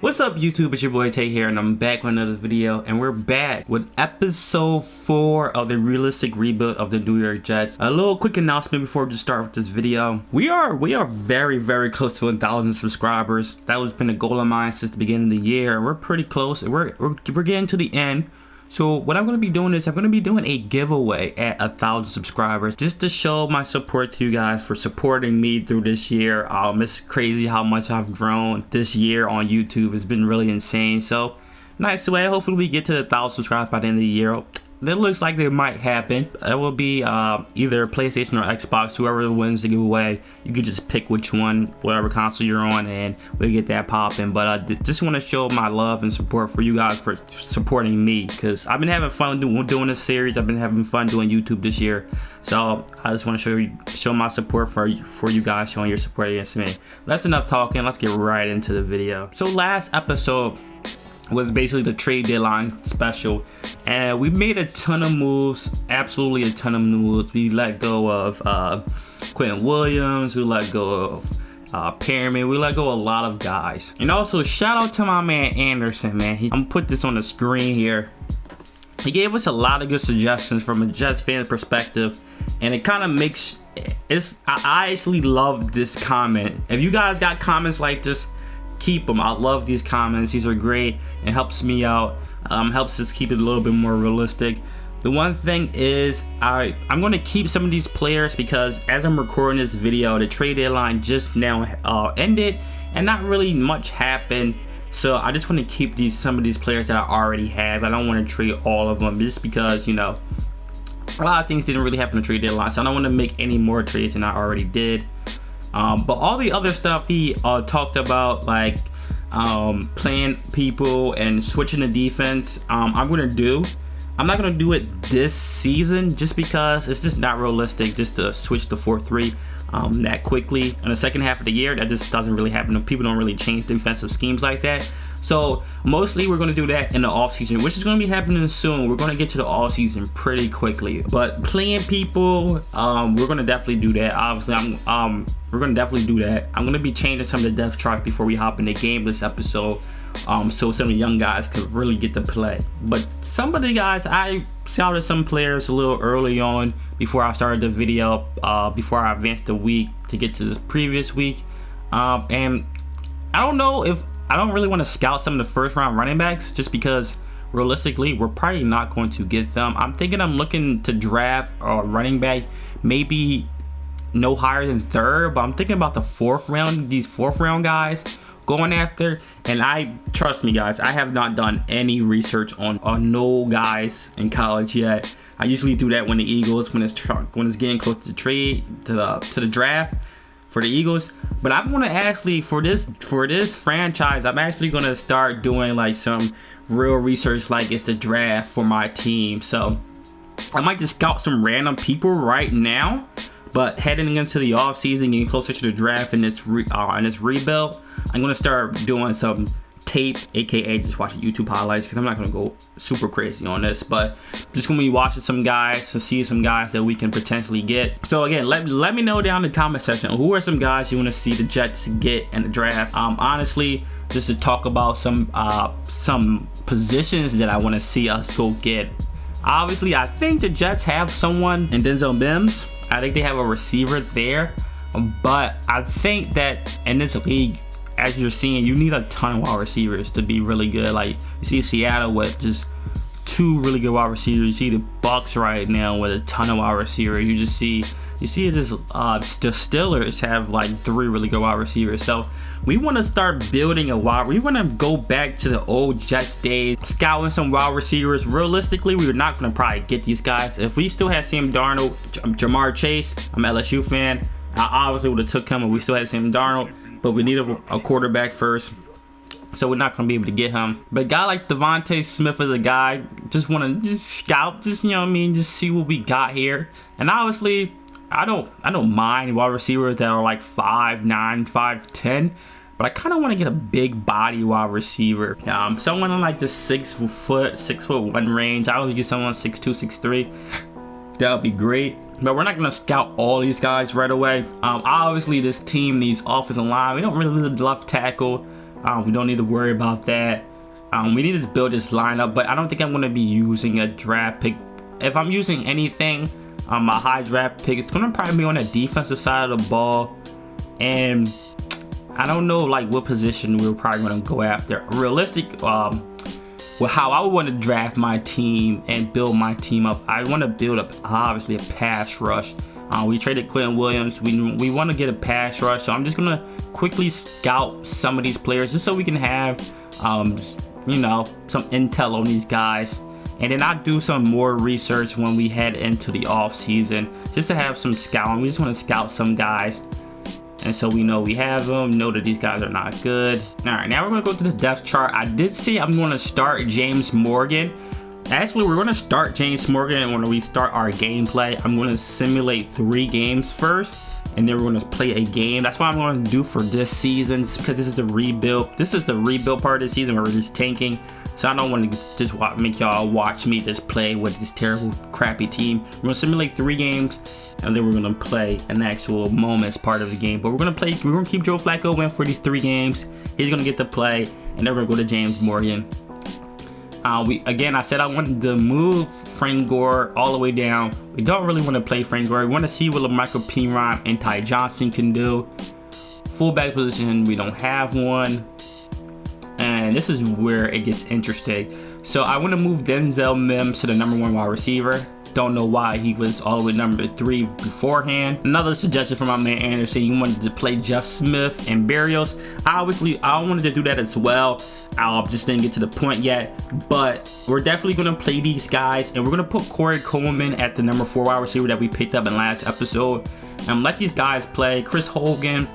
What's up YouTube, it's your boy Tay here and I'm back with another video, and we're back with episode 4 of the realistic rebuild of the New York Jets. A little quick announcement before we just start with this video. We are very close to 1,000 subscribers. That has been a goal of mine since the beginning of the year. We're pretty close. We're getting to the end. So what I'm going to be doing is I'm going to be doing a giveaway at 1,000 subscribers just to show my support to you guys for supporting me through this year. It's crazy how much I've grown this year on YouTube. It's been really insane. So nice way. Hopefully we get to 1,000 subscribers by the end of the year. That looks like it might happen. It will be either PlayStation or Xbox. Whoever wins the giveaway, you can just pick which one, whatever console you're on, and we'll get that popping. But I just want to show my love and support for you guys for supporting me, because I've been having fun doing this series. I've been having fun doing YouTube this year. So I just want to show my support for you guys, showing your support against me. That's enough talking. Let's get right into the video. So last episode was basically the trade deadline special, and we made a ton of moves, absolutely a ton of moves. We let go of Quentin Williams, we let go of Pyramid, we let go of a lot of guys. And also shout out to my man Anderson, man. I'm gonna put this on the screen here. He gave us a lot of good suggestions from a Jets fan perspective, and it kind of makes I actually love this comment. If you guys got comments like this, keep them. I love these comments. These are great. It helps me out. Helps us keep it a little bit more realistic. The one thing is I'm going to keep some of these players because as I'm recording this video, the trade deadline just now ended and not really much happened. So I just want to keep some of these players that I already have. I don't want to trade all of them just because, you know, a lot of things didn't really happen in the trade deadline. So I don't want to make any more trades than I already did. But all the other stuff he talked about, like playing people and switching the defense, I'm not gonna do it this season just because it's just not realistic just to switch to 4-3 that quickly in the second half of the year. That just doesn't really happen. People don't really change defensive schemes like that. So mostly we're going to do that in the off season, which is going to be happening soon. We're going to get to the off season pretty quickly. But playing people, we're going to definitely do that. Obviously, we're going to definitely do that. I'm going to be changing some of the depth chart before we hop in the game this episode, so some of the young guys can really get to play. But some of the guys, I scouted some players a little early on before I started the video, before I advanced the week to get to this previous week, and I don't know if I don't really want to scout some of the first round running backs just because realistically we're probably not going to get them. I'm thinking I'm looking to draft a running back maybe no higher than 3rd, but I'm thinking about the 4th round, these 4th round guys going after. And trust me guys, I have not done any research on no guys in college yet. I usually do that when the Eagles, when it's getting close to the trade, to the draft for the Eagles. But I'm gonna actually, for this franchise, I'm actually gonna start doing like some real research like it's the draft for my team. So I might just scout some random people right now, but heading into the off season, getting closer to the draft and this rebuild, I'm gonna start doing some tape, aka just watching YouTube highlights, because I'm not gonna go super crazy on this, but just gonna be watching some guys to see some guys that we can potentially get. So again, let me know down in the comment section who are some guys you want to see the Jets get in the draft. Honestly, just to talk about some positions that I want to see us go get. Obviously, I think the Jets have someone in Denzel Mims. I think they have a receiver there, but I think that in this league, as you're seeing, you need a ton of wide receivers to be really good. Like you see Seattle with just 2 really good wide receivers. You see the Bucks right now with a ton of wide receivers. You see the Steelers have like 3 really good wide receivers. So we want to start building we want to go back to the old Jets days, scouting some wide receivers. Realistically, we're not going to probably get these guys. If we still had Sam Darnold, Jamar Chase, I'm an LSU fan, I obviously would have took him, and we still had Sam Darnold. But we need a quarterback first, so we're not gonna be able to get him. But a guy like Devontae Smith is a guy just want to scout, just, you know what I mean, just see what we got here. And obviously, I don't mind wide receivers that are like 5'9", 5'10", but I kind of want to get a big body wide receiver. Someone in like the 6'1" range. I would get someone 6'2", 6'3". That would be great. But we're not going to scout all these guys right away. Obviously, this team needs offensive line. We don't really need left tackle. We don't need to worry about that. We need to build this lineup, but I don't think I'm going to be using a draft pick. If I'm using anything, a high draft pick, it's going to probably be on the defensive side of the ball. And I don't know like what position we're probably going to go after. Realistic, well, how I would want to draft my team and build my team up, I want to build up obviously a pass rush. We traded Quentin Williams. We want to get a pass rush, so I'm just gonna quickly scout some of these players just so we can have you know, some intel on these guys, and then I'll do some more research when we head into the off season just to have some scouting. We just want to scout some guys, and so we know we have them, know that these guys are not good. All right, now we're gonna go to the depth chart. I did say I'm gonna start James Morgan. Actually, we're gonna start James Morgan, and when we start our gameplay, I'm gonna simulate 3 games first, and then we're gonna play a game. That's what I'm gonna do for this season, just because this is the rebuild. This is the rebuild part of the season where we're just tanking. So I don't want to just make y'all watch me just play with this terrible, crappy team. We're gonna simulate 3 games, and then we're gonna play an actual moments part of the game. But we're gonna keep Joe Flacco in for these 3 games. He's gonna get to play, and then we're gonna go to James Morgan. Again, I said I wanted to move Frank Gore all the way down. We don't really want to play Frank Gore. We want to see what Michael Piron and Ty Johnson can do. Fullback position, we don't have one. And this is where it gets interesting. So I want to move Denzel Mims to the #1 wide receiver. Don't know why he was all the way number 3 beforehand. Another suggestion from my man Anderson, he wanted to play Jeff Smith and Berrios. Obviously, I wanted to do that as well. I just didn't get to the point yet. But we're definitely going to play these guys. And we're going to put Corey Coleman at the #4 wide receiver that we picked up in last episode. And let these guys play. Chris Hogan,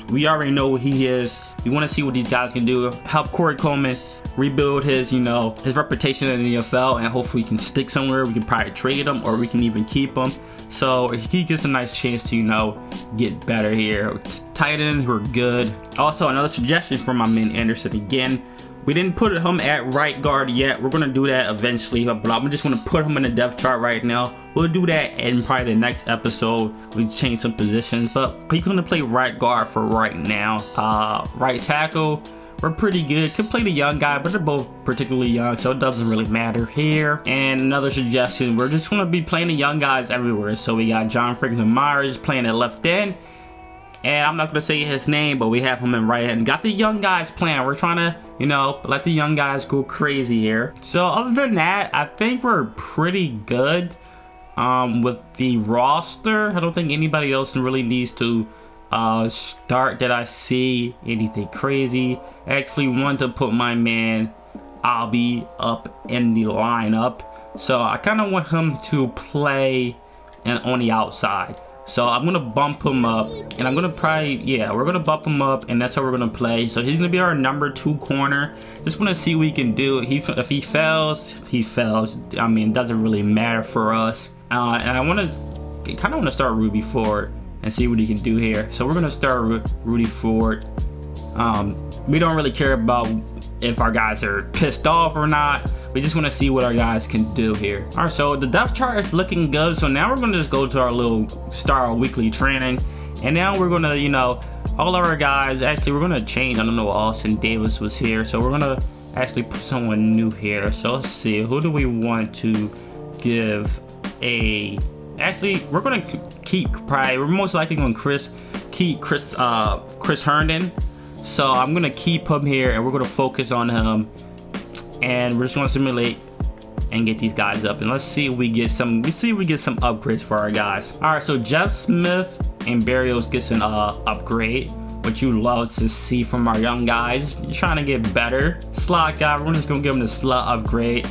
we already know what he is. We want to see what these guys can do. Help Corey Coleman rebuild his, his reputation in the NFL, and hopefully he can stick somewhere. We can probably trade him, or we can even keep him. So he gets a nice chance to, get better here. Tight ends were good. Also, another suggestion from my man Anderson again. We didn't put him at right guard yet. We're gonna do that eventually, but I'm just gonna put him in the depth chart right now. We'll do that in probably the next episode. We change some positions, but he's gonna play right guard for right now. Right tackle, we're pretty good. Could play the young guy, but they're both particularly young, so it doesn't really matter here. And another suggestion, we're just gonna be playing the young guys everywhere. So we got John Franklin Myers playing at left end. And I'm not going to say his name, but we have him in right end. Got the young guys playing. We're trying to, let the young guys go crazy here. So other than that, I think we're pretty good with the roster. I don't think anybody else really needs to start that I see anything crazy. Actually want to put my man Albie up in the lineup. So I kind of want him to play on the outside. So I'm going to bump him up, and I'm going to probably, we're going to bump him up, and that's how we're going to play. So he's going to be our #2 corner. Just want to see what he can do. If he fails, he fails. I mean, it doesn't really matter for us. And I kind of want to start Ruby Ford and see what he can do here. So we're going to start Rudy Ford. We don't really care about if our guys are pissed off or not. We just want to see what our guys can do here. All right, so the depth chart is looking good. So now we're going to just go to our little Star weekly training. And now we're going to, all of our guys, actually, we're going to change. I don't know, Austin Davis was here. So we're going to actually put someone new here. So let's see, who do we want to give actually, we're going to keep, we're most likely going to keep Chris Herndon. So I'm going to keep him here, and we're going to focus on him. And we're just going to simulate and get these guys up. And let's see if we get some upgrades for our guys. All right, so Jeff Smith and Berrios gets an upgrade, which you love to see from our young guys. You're trying to get better. Slot guy, we're just going to give him the slot upgrade.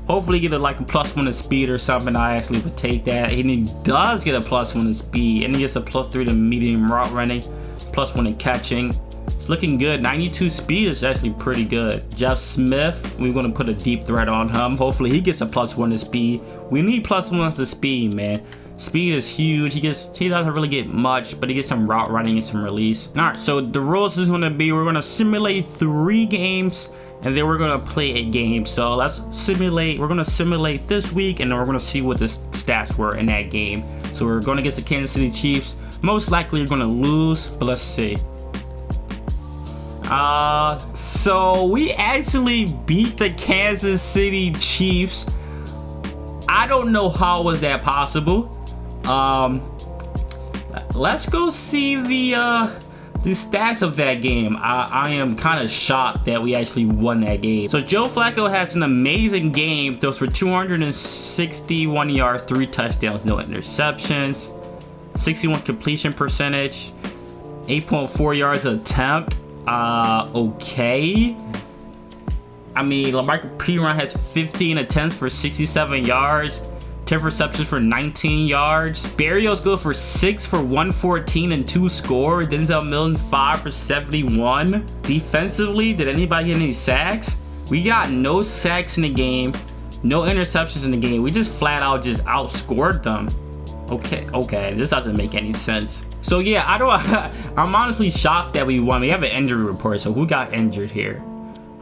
Hopefully get like a +1 in speed or something. I actually would take that. And he does get a +1 in speed, and he gets a +3 to medium route running, +1 in catching. It's looking good. 92 speed is actually pretty good. Jeff Smith, we're going to put a deep threat on him. Hopefully he gets a +1 to speed. We need +1 to speed, man. Speed is huge. He doesn't really get much, but he gets some route running and some release. All right, so the rules is going to be, we're going to simulate 3 games, and then we're going to play a game. So let's simulate. We're going to simulate this week, and then we're going to see what the stats were in that game. So we're going against the Kansas City Chiefs. Most likely you're going to lose, but let's see. So we actually beat the Kansas City Chiefs. I don't know how was that possible. Let's go see the stats of that game. I am kind of shocked that we actually won that game. So Joe Flacco has an amazing game. Throws for 261 yards, 3 touchdowns, no interceptions, 61 completion percentage, 8.4 yards an attempt. Okay. I mean, Lamar P-Run has 15 attempts for 67 yards, 10 receptions for 19 yards. Berrios goes for 6 for 114 and 2 scores. Denzel Milton 5 for 71. Defensively, did anybody get any sacks? We got no sacks in the game, no interceptions in the game. We just flat out just outscored them. Okay, this doesn't make any sense. So yeah, I'm honestly shocked that we won. We have an injury report, so who got injured here?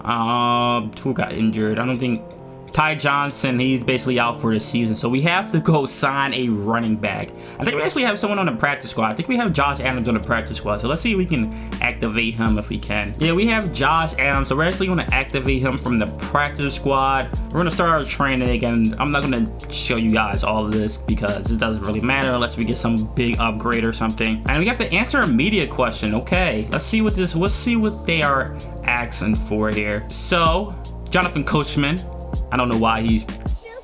Who got injured? I don't think Ty Johnson, he's basically out for the season, so we have to go sign a running back. I think we actually have someone on the practice squad. I think we have Josh Adams on the practice squad, so let's see if we can activate him if we can. Yeah, we have Josh Adams, so we're actually going to activate him from the practice squad. We're going to start our training again. I'm not going to show you guys all of this because it doesn't really matter unless we get some big upgrade or something. And we have to answer a media question. Okay, let's see what they are asking for here. So Jonathan Coachman, I don't know why he's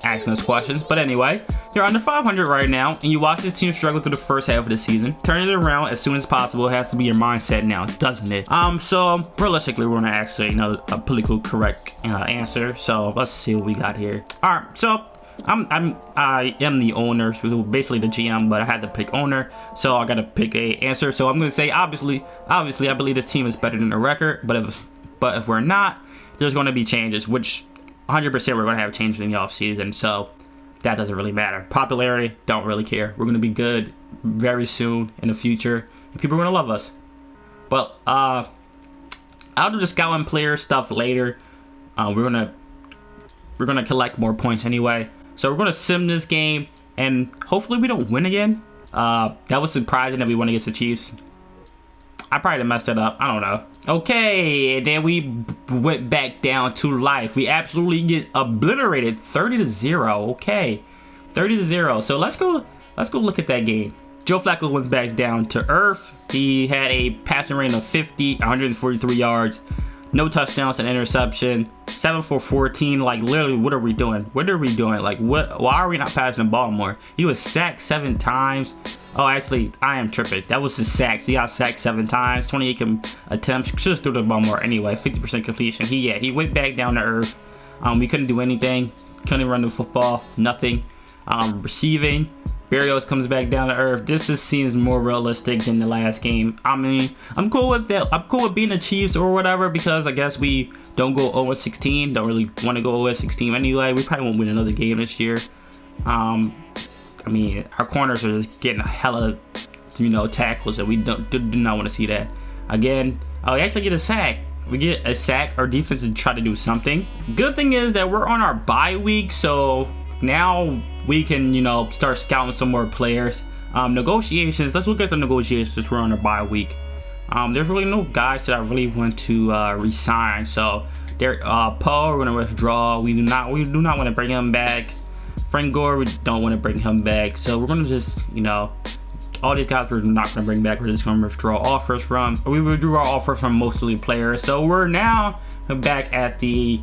asking us questions, but anyway, you're under 500 right now, and you watch this team struggle through the first half of the season. Turning it around as soon as possible has to be your mindset now, doesn't it? So realistically, we're gonna actually a political correct answer. So let's see what we got here. All right, so I am the owner, so basically the GM, but I had to pick owner, so I gotta pick a answer. So I'm gonna say obviously, I believe this team is better than the record, but if we're not, there's going to be changes, which 100% we're going to have changes in the offseason, so that doesn't really matter. Popularity, don't really care. We're going to be good very soon in the future, and people are going to love us. But I'll do the scouting player stuff later. We're gonna collect more points anyway, so we're going to sim this game, and hopefully we don't win again. That was surprising that we won against the Chiefs. I probably messed it up. I don't know. Okay, and then we went back down to life. We absolutely get obliterated, 30-0. Okay, 30-0. So let's go look at that game. Joe Flacco went back down to earth. He had a passing rating of 143 yards, no touchdowns and interception, 7 for 14. Like literally, what are we doing? What are we doing? Like what? Why are we not passing the ball more? He was sacked 7 times. Oh, actually, I am tripping. That was his sacks. He got sacked 7 times, 28 attempts. Should have threw the ball more anyway. 50% completion. He went back down to earth. We couldn't do anything. Couldn't run the football. Nothing. Receiving. Berrios comes back down to earth. This just seems more realistic than the last game. I mean, I'm cool with that. I'm cool with being the Chiefs or whatever because I guess we don't go 0-16. Don't really want to go 0-16 anyway. We probably won't win another game this year. I mean, our corners are just getting a hella, tackles, and we do not want to see that. Again, we actually get a sack. We get a sack. Our defense is trying to do something. Good thing is that we're on our bye week, so now we can, start scouting some more players. Negotiations. Let's look at the negotiations. We're on our bye week. There's really no guys that I really want to resign. So there, Poe, we're gonna withdraw. We do not want to bring him back. Frank Gore, we don't want to bring him back. So we're gonna just, all these guys we're not gonna bring back. We're just gonna withdraw offers from. We withdrew our offers from most of the players. So we're now back at the,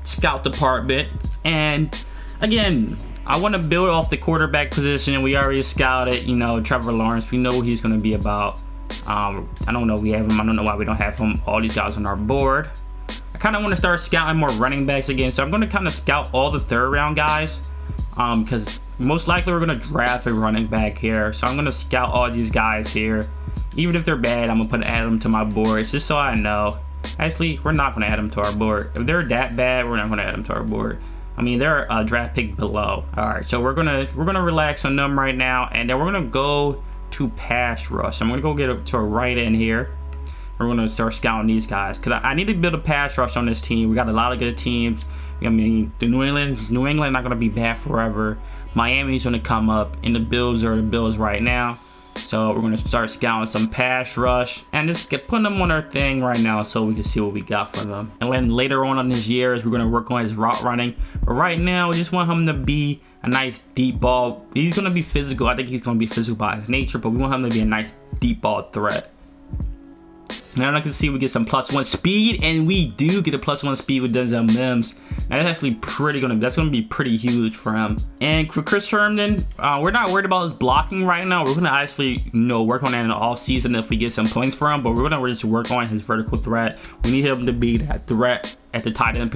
scout department. And again, I want to build off the quarterback position. We already scouted, Trevor Lawrence. We know what he's gonna be about. I don't know if we have him. I don't know why we don't have him. All these guys on our board. I kind of want to start scouting more running backs again, so I'm going to kind of scout all the 3rd round guys, because most likely we're going to draft a running back here. So I'm going to scout all these guys here. Even if they're bad, I'm going to add them to my board just so I know. Actually, we're not going to add them to our board. If they're that bad, we're not going to add them to our board. I mean, they're a draft pick below. All right, so we're gonna relax on them right now, and then we're gonna go to pass rush. I'm gonna go get to a right end here. We're gonna start scouting these guys because I need to build a pass rush on this team. We got a lot of good teams. I mean, the New England not gonna be bad forever. Miami's gonna come up, and the Bills are the Bills right now. So we're gonna start scouting some pass rush and just putting them on our thing right now so we can see what we got for them. And then later on in his years, we're gonna work on his route running. But right now, we just want him to be a nice deep ball. He's gonna be physical. I think he's gonna be physical by his nature, but we want him to be a nice deep ball threat. Now I can see we get some +1 speed, and we do get a +1 speed with Denzel Mims. That's actually that's gonna be pretty huge for him. And for Chris Herndon, we're not worried about his blocking right now. We're gonna actually, work on that in the off season if we get some points for him. But we're gonna just work on his vertical threat. We need him to be that threat at the tight end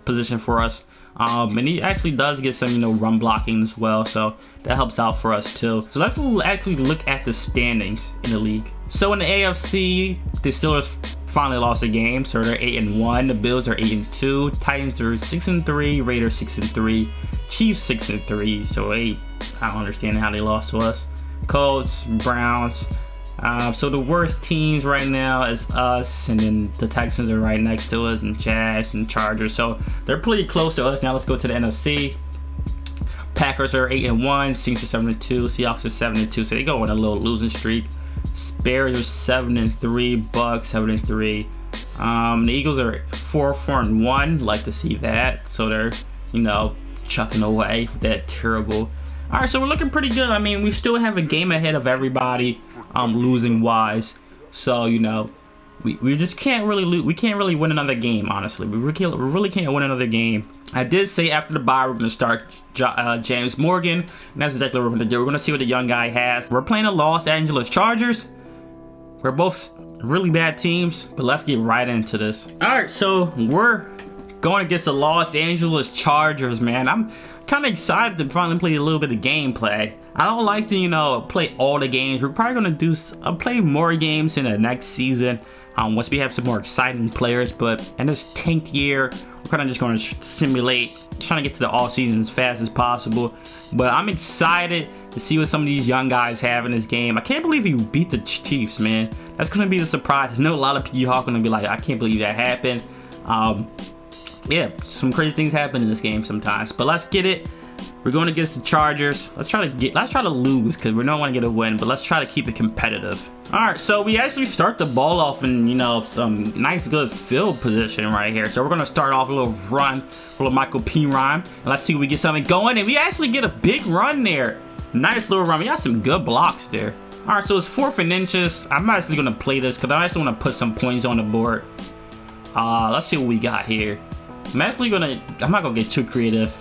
position for us. And he actually does get some, run blocking as well. So that helps out for us too. So let's actually look at the standings in the league. So in the AFC, the Steelers finally lost a game, so they're 8-1. The Bills are 8-2. Titans are 6-3. Raiders 6-3. Chiefs 6-3. So I don't understand how they lost to us. Colts, Browns. So the worst teams right now is us, and then the Texans are right next to us, and Jags and Chargers. So they're pretty close to us. Now let's go to the NFC. Packers are 8-1. Saints are 7-2. Seahawks are 7-2. So they go on a little losing streak. Bears are 7-3, Bucks 7-3. The Eagles are 4-1. Like to see that. So they're, chucking away that terrible. All right, so we're looking pretty good. I mean, we still have a game ahead of everybody, losing wise. So we just can't really lose. We can't really win another game, honestly. We really can't win another game. I did say after the bye we're going to start James Morgan, and that's exactly what we're going to do. We're going to see what the young guy has. We're playing the Los Angeles Chargers. We're both really bad teams, but let's get right into this. All right, so we're going against the Los Angeles Chargers, man. I'm kind of excited to finally play a little bit of gameplay. I don't like to, play all the games. We're probably going to play more games in the next season. Once we have some more exciting players, but in this tank year, we're kind of just going to simulate, trying to get to the off season as fast as possible. But I'm excited to see what some of these young guys have in this game. I can't believe he beat the Chiefs, man. That's going to be the surprise. I know a lot of you are going to be like, I can't believe that happened. Yeah, some crazy things happen in this game sometimes. But let's get it. We're going against the Chargers. Let's try to lose, because we don't want to get a win, but let's try to keep it competitive. All right, so we actually start the ball off in, some nice, good field position right here. So we're going to start off a little run for Michael P. Rhyme. And let's see if we get something going. And we actually get a big run there. Nice little run. We got some good blocks there. All right, so it's 4th and inches. I'm actually going to play this because I actually want to put some points on the board. Let's see what we got here. I'm not gonna get too creative.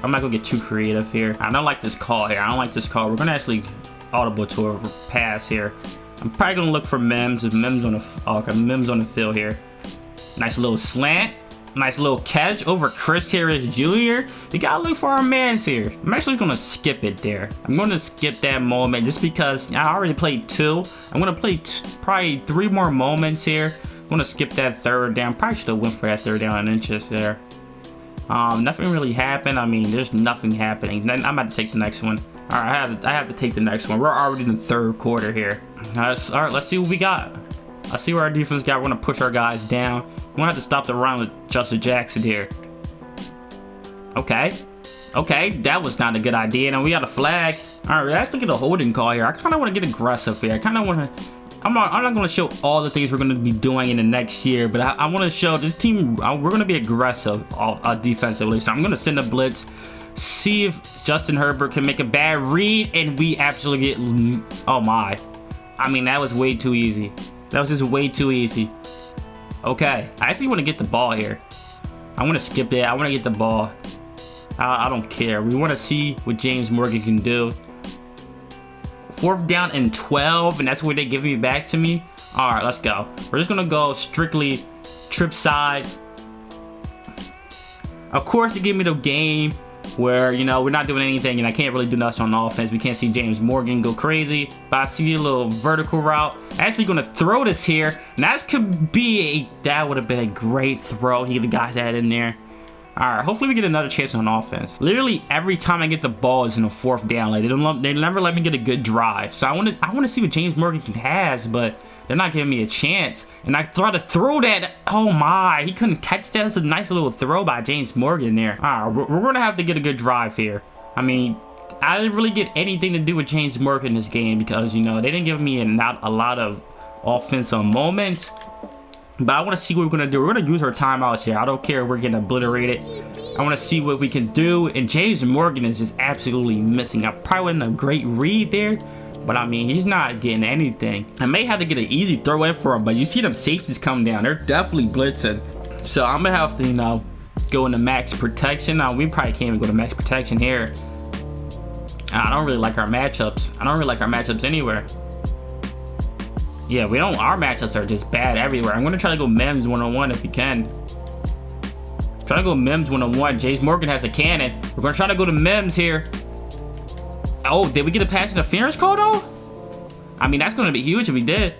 Here. I don't like this call here. We're gonna actually audible to a pass here. I'm probably gonna look for Mims. Mims on the field here. Nice little slant. Nice little catch over Chris Harris Jr. You gotta look for our mans here. I'm actually gonna skip it there. I'm gonna skip that moment just because I already played 2. I'm gonna play probably 3 more moments here. I'm gonna skip that 3rd down. Probably should have went for that 3rd down in inches there. Nothing really happened. I mean, there's nothing happening. Then I'm about to take the next one. All right, I have to take the next one. We're already in the 3rd quarter here. All right, let's see what we got. Let's see where our defense got. We're gonna push our guys down. We're gonna have to stop the run with Justin Jackson here. Okay, that was not a good idea. Now we got a flag. All right, let's look at the holding call here. I kind of want to get aggressive here. I'm not going to show all the things we're going to be doing in the next year, but I want to show this team, we're going to be aggressive defensively. So I'm going to send a blitz, see if Justin Herbert can make a bad read, and we absolutely get, oh my. I mean, that was way too easy. That was just way too easy. Okay, I actually want to get the ball here. I want to skip it. I want to get the ball. I don't care. We want to see what James Morgan can do. 4th down and 12, and that's what they give me back to me. All right, let's go. We're just gonna go strictly trip side. Of course, they give me the game where we're not doing anything, and I can't really do nothing on offense. We can't see James Morgan go crazy, but I see a little vertical route. Actually, gonna throw this here, and that would have been a great throw. He got that in there. Alright, hopefully we get another chance on offense. Literally every time I get the ball is in a 4th down. Like they never let me get a good drive. So I want to see what James Morgan has, but they're not giving me a chance. And I try to throw that. Oh my, he couldn't catch that. It's a nice little throw by James Morgan there. Alright, we're gonna have to get a good drive here. I mean, I didn't really get anything to do with James Morgan in this game because, you know, they didn't give me not a lot of offensive moments. But I want to see what we're going to do. We're going to use our timeouts here. I don't care if we're getting obliterated. I want to see what we can do. And James Morgan is just absolutely missing. I probably wasn't a great read there. But, I mean, he's not getting anything. I may have to get an easy throw in for him. But you see them safeties come down. They're definitely blitzing. So, I'm going to have to, you know, go into max protection. Now, we probably can't even go to max protection here. I don't really like our matchups. I don't really like our matchups anywhere. Yeah, we don't. Our matchups are just bad everywhere. I'm gonna try to go Mims one-on-one if you can. Try to go Mims one-on-one. James Morgan has a cannon. We're gonna try to go to Mims here. Oh, did we get a pass interference call though? I mean, that's gonna be huge if we did.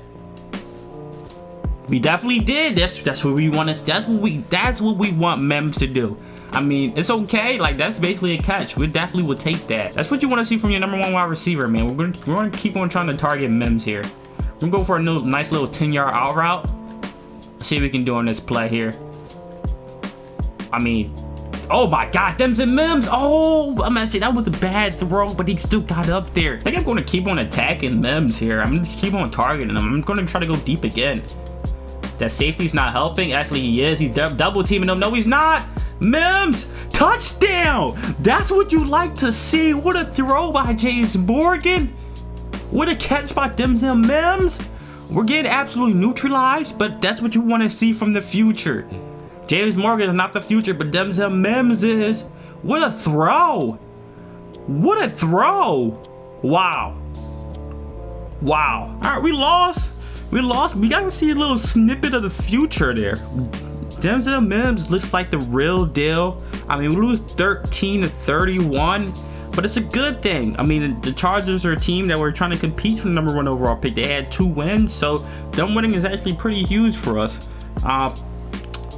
We definitely did. That's what we want to. That's what we want Mims to do. I mean, it's okay. Like, that's basically a catch. We definitely would take that. That's what you want to see from your #1 wide receiver, man. We're gonna keep on trying to target Mims here. We're gonna go for a nice little 10-yard out route. See what we can do on this play here. I mean, oh my God, them's and Mims. Oh, I'm gonna say that was a bad throw, but he still got up there. I think I'm gonna keep on attacking Mims here. I'm gonna keep on targeting him. I'm gonna try to go deep again. That safety's not helping. Actually, he is. He's double teaming him. No, he's not. Mims, touchdown. That's what you like to see. What a throw by James Morgan. What a catch by Denzel Mims. We're getting absolutely neutralized, but that's what you want to see from the future. James Morgan is not the future, but Denzel Mims is. What a throw. What a throw. Wow. Wow. All right, we lost. We lost. We got to see a little snippet of the future there. Denzel Mims looks like the real deal. I mean, we lose 13-31. But it's a good thing. I mean, the Chargers are a team that were trying to compete for the #1 overall pick. They had 2 wins, so them winning is actually pretty huge for us.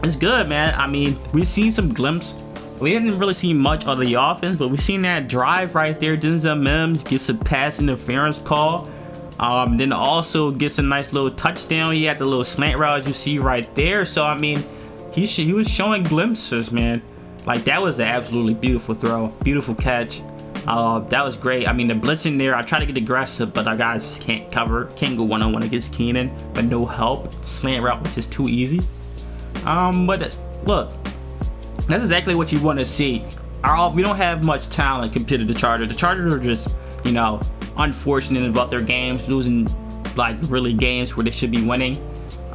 It's good, man. I mean, we've seen some glimpses. We didn't really see much of the offense, but we've seen that drive right there. Denzel Mims gets a pass interference call. Then also gets a nice little touchdown. He had the little slant route as you see right there. So, I mean, he was showing glimpses, man. Like, that was an absolutely beautiful throw. Beautiful catch. That was great. I mean, the blitz in there, I try to get aggressive, but our guys can't cover. Can't go one-on-one against Keenan, but no help. Slant route was just too easy. But look, that's exactly what you want to see. We don't have much talent compared to the Chargers. The Chargers are just, you know, unfortunate about their games, losing like really games where they should be winning.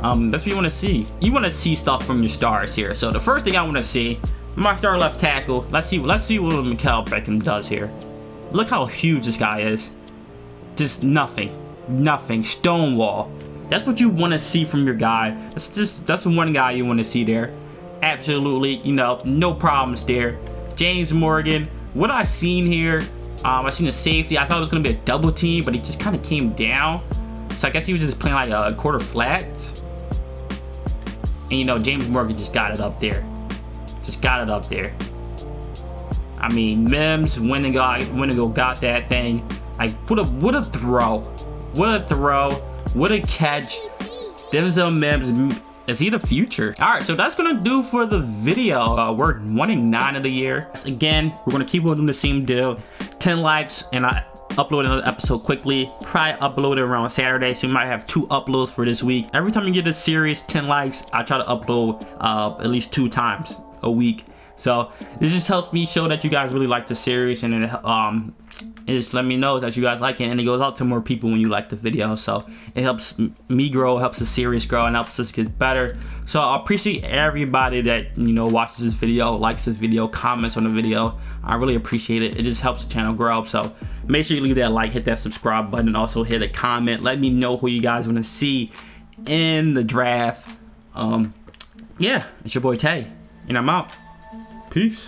That's what you want to see. You want to see stuff from your stars here. So the first thing I want to see, my star left tackle. Let's see what Mikael Beckham does here. Look how huge this guy is. Just nothing, stonewall. That's what you want to see from your guy. That's the one guy you want to see there. Absolutely, you know, no problems there. James Morgan. What I seen here, I seen a safety. I thought it was gonna be a double team, but he just kind of came down. So I guess he was just playing like a quarter flat. And you know, James Morgan just got it up there. I mean, Mims went and got that thing. Like, what a throw. What a catch. Denzel Mims, is he the future? All right, so that's gonna do for the video. We're 1-9 of the year. Again, we're gonna keep on doing the same deal. 10 likes, and I upload another episode quickly. Probably upload it around Saturday, so we might have 2 uploads for this week. Every time you get a series, 10 likes, I try to upload at least 2 times a week. So this just helps me show that you guys really like the series, and it just let me know that you guys like it, and it goes out to more people when you like the video. So it helps me grow, helps the series grow, and helps us get better. So I appreciate everybody that, you know, watches this video, likes this video, comments on the video. I really appreciate it. It just helps the channel grow. So make sure you leave that like, hit that subscribe button, and also hit a comment. Let me know who you guys want to see in the draft. Yeah, it's your boy Tay, and I'm out. Peace.